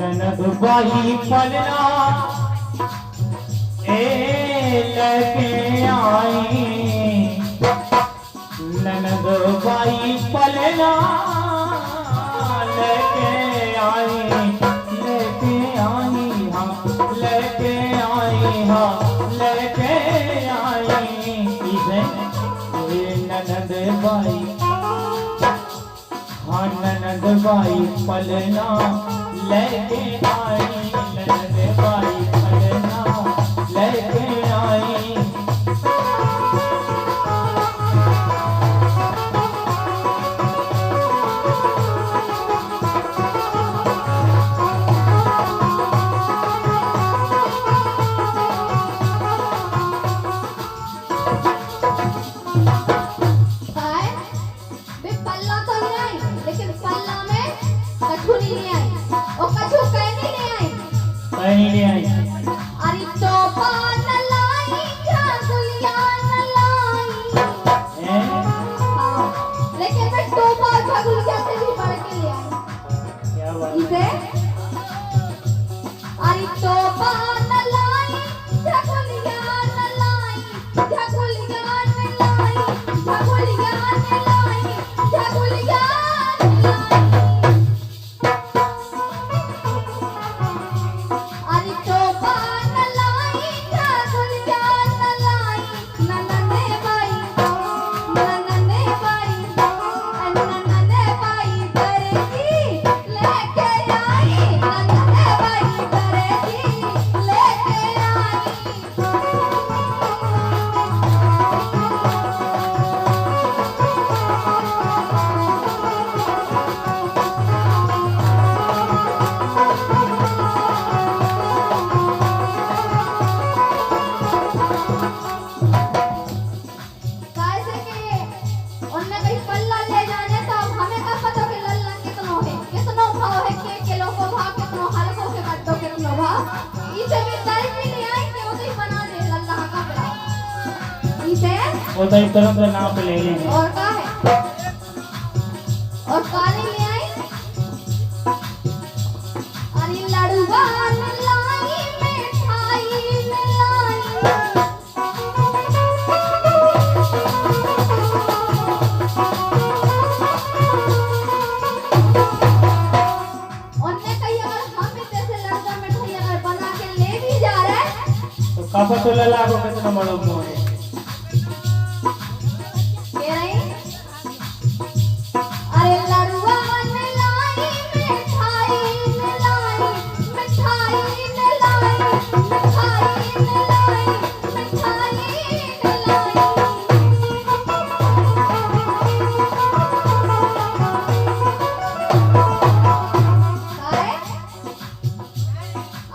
ननद बाई पलना लेके आई, ननद बाई पलना लेके आई, लेके आई हाँ, लेके आई हाँ, लेके आई इसे ननद बाई, हाँ ननद बाई पलना लेके आई, ननद बाई पलना लेके आई। नहीं ले आई। अरे तोपा न लाई, झागुलिया न लाई। हाँ, लेकिन मैं तोपा और झागुलिया से भी बढ़ के ले आई। क्या बात? इसे अरे तोपा न लाई, झागुलिया न लाई, झागुलिया न लाई, झागुलिया न लाई, झागुलिया न लाई। अरे तोपा न लाई, झागुलिया न लाई, ननने बाई, ननने बाई, ननने बाई करेगी लेके आई, ननने बाई करेगी लेके कैसे के उनने कहीं पल्ला ले जाने तो अब हमें का पता कि लल्ला कितनो है, कितनो भाव है, के किलो को भाव कितनो, हल्को के गड्ढो कितनो भाव। इसे भी तय भी नहीं आई कि उसे ही बना दे लल्ला का बड़ा इसे वो तो एक तरफ से नाप ले लेंगे। और का है और काली ले आई। अरे लड़ुआ न लाई, मिठाई न लाई। उनने कही अगर हम भी जैसे लड़का मिठाई अगर बना के ले भी जा रहे तो काफा तो लला को कितना बड़ा मुंह है। कह रही अरे लड़ुआ न लाई, मिठाई न लाई, मिठाई न लाई, मिठाई न लाई, मिठाई न लाई।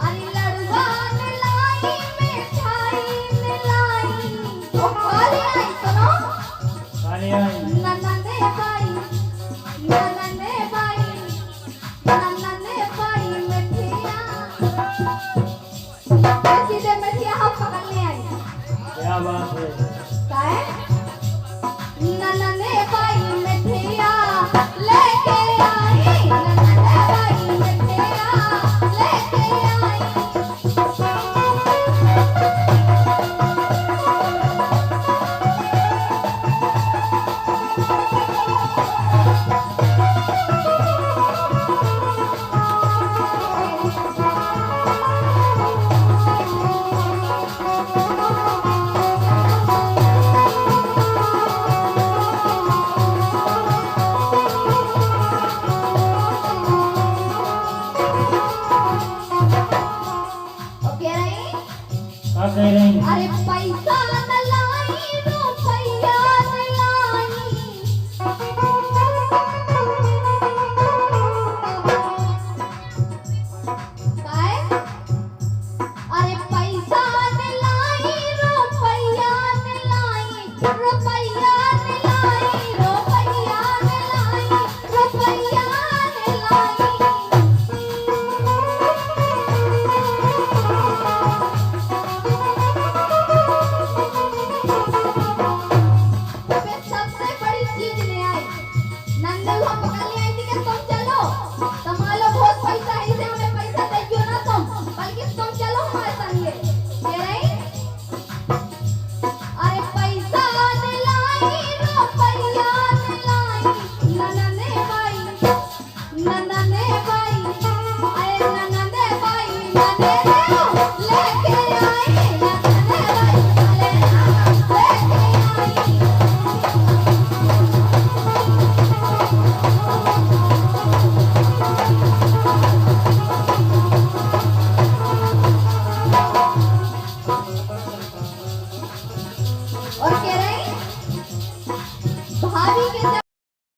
अरे लड़ुआ न लाई, मिठाई न लाई। ओ काली आई सुनो, काली आई। नन्हे भाई, नन्हे भाई, नन्हे भाई मिठिया। सीधे मिठिया हम पकड़ ले आई। क्या बात है? काय? नन्हे भाई मिठिया लेके आई, नन्हे भाई मिठिया लेके आई। ओके रही। क्या कह रही? अरे पैसा न लाई, रुपया न लाई। काय? अरे पैसा न लाई, रुपया न लाई, रुपया न लाई, रुपया न लाई, रुपया न लाई। फिर सबसे बड़ी चीज ले आई। नंदू हम पकड़ ले आई थी कि तुम चलो, तुम्हारा बहुत पैसा है, इसे उन्हें पैसा ननदे बाई अरे ननदे बाई ननदे लेके आई ननदे बाई अरे लेके आई और कह रहे भाभी के